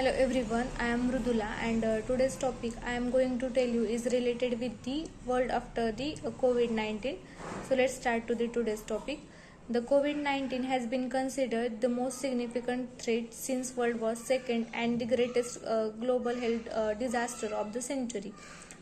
Hello everyone, I am Mrudula and today's topic I am going to tell you is related with the world after the COVID-19. So let's start to the today's topic. The COVID-19 has been considered the most significant threat since World War II and the greatest global health disaster of the century.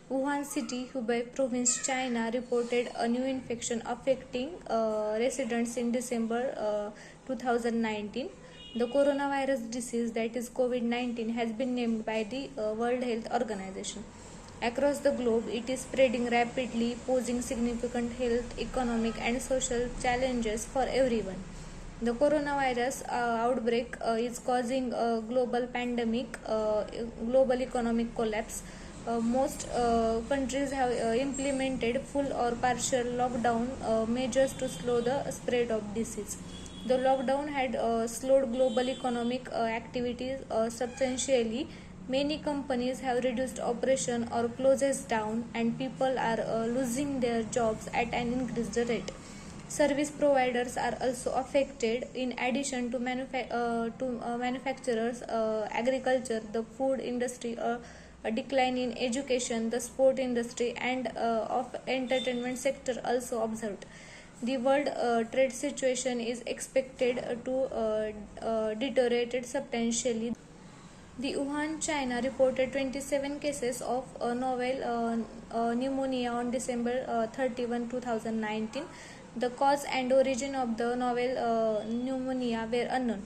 Wuhan city, Hubei province, China reported a new infection affecting residents in December 2019. The coronavirus disease, that is COVID-19, has been named by the World Health Organization. Across the globe, it is spreading rapidly, posing significant health, economic, and social challenges for everyone. The coronavirus outbreak is causing a global pandemic, global economic collapse. Most countries have implemented full or partial lockdown measures to slow the spread of disease. The lockdown had slowed global economic activities substantially. Many companies have reduced operation or closes down, and people are losing their jobs at an increased rate. Service providers are also affected. In addition to manufacturers, agriculture, the food industry, a decline in education, the sport industry, and of entertainment sector also observed. The world trade situation is expected to deteriorate substantially. The Wuhan, China reported 27 cases of novel pneumonia on December 31, 2019. The cause and origin of the novel pneumonia were unknown.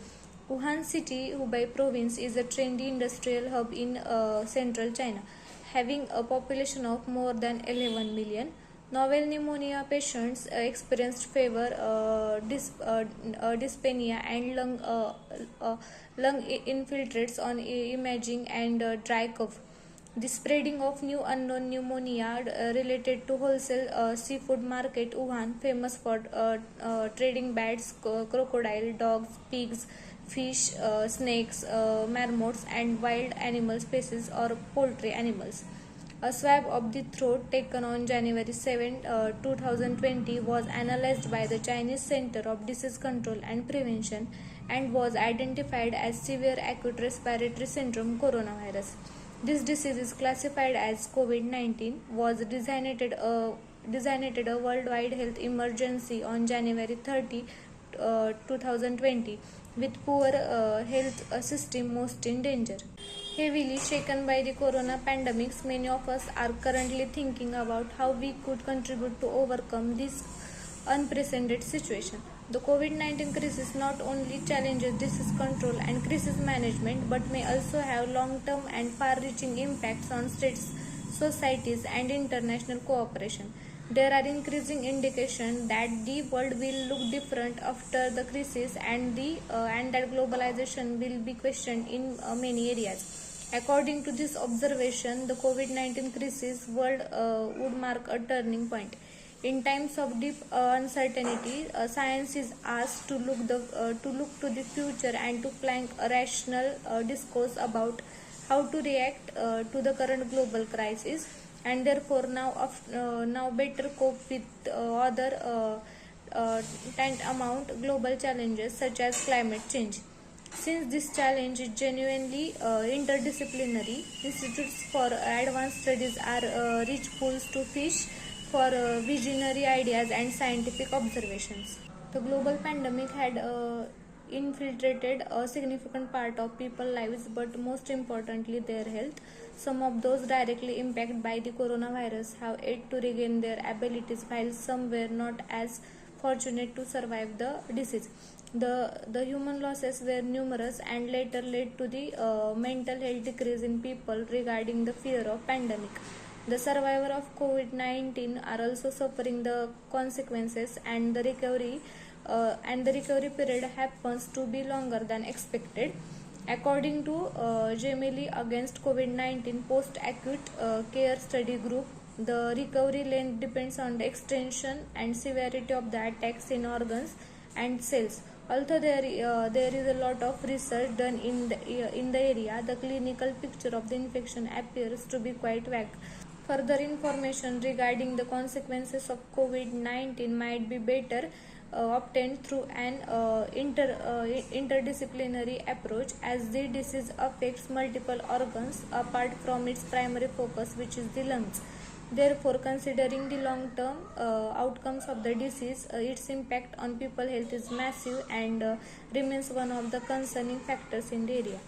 Wuhan city, Hubei province, is a trendy industrial hub in central China, having a population of more than 11 million. Novel pneumonia patients experienced fever, dyspnea, and lung infiltrates on imaging and dry cough. The spreading of new unknown pneumonia related to wholesale seafood market Wuhan, famous for trading bats, crocodile, dogs, pigs, fish, snakes, marmots, and wild animal species or poultry animals. A swab of the throat taken on January 7, 2020 was analyzed by the Chinese Center of Disease Control and Prevention and was identified as severe acute respiratory syndrome coronavirus. This disease is classified as COVID-19, was designated a worldwide health emergency on January 30, 2020, with poor health system most in danger. Heavily shaken by the corona pandemics, many of us are currently thinking about how we could contribute to overcome this unprecedented situation. The COVID-19 crisis not only challenges disease control and crisis management but may also have long-term and far-reaching impacts on states, societies, and international cooperation. There are increasing indications that the world will look different after the crisis and that globalization will be questioned in many areas. According to this observation, the COVID-19 crisis world would mark a turning point. In times of deep uncertainty, science is asked to look to the future and to plank a rational discourse about how to react to the current global crisis, and therefore now better cope with other tantamount global challenges such as climate change. Since this challenge is genuinely interdisciplinary, institutes for advanced studies are rich pools to fish for visionary ideas and scientific observations. The global pandemic had infiltrated a significant part of people's lives, but most importantly, their health. Some of those directly impacted by the coronavirus have yet to regain their abilities, while some were not as fortunate to survive the disease. The human losses were numerous and later led to the mental health decrease in people regarding the fear of pandemic. The survivors of COVID-19 are also suffering the consequences, and the recovery period happens to be longer than expected. According to Gemini against COVID-19 post-acute care study group, the recovery length depends on the extension and severity of the attacks in organs and cells. Although there is a lot of research done in the area, the clinical picture of the infection appears to be quite vague. Further information regarding the consequences of COVID-19 might be better obtained through an interdisciplinary approach, as the disease affects multiple organs apart from its primary focus, which is the lungs. Therefore, considering the long-term outcomes of the disease, its impact on people health is massive and remains one of the concerning factors in the area.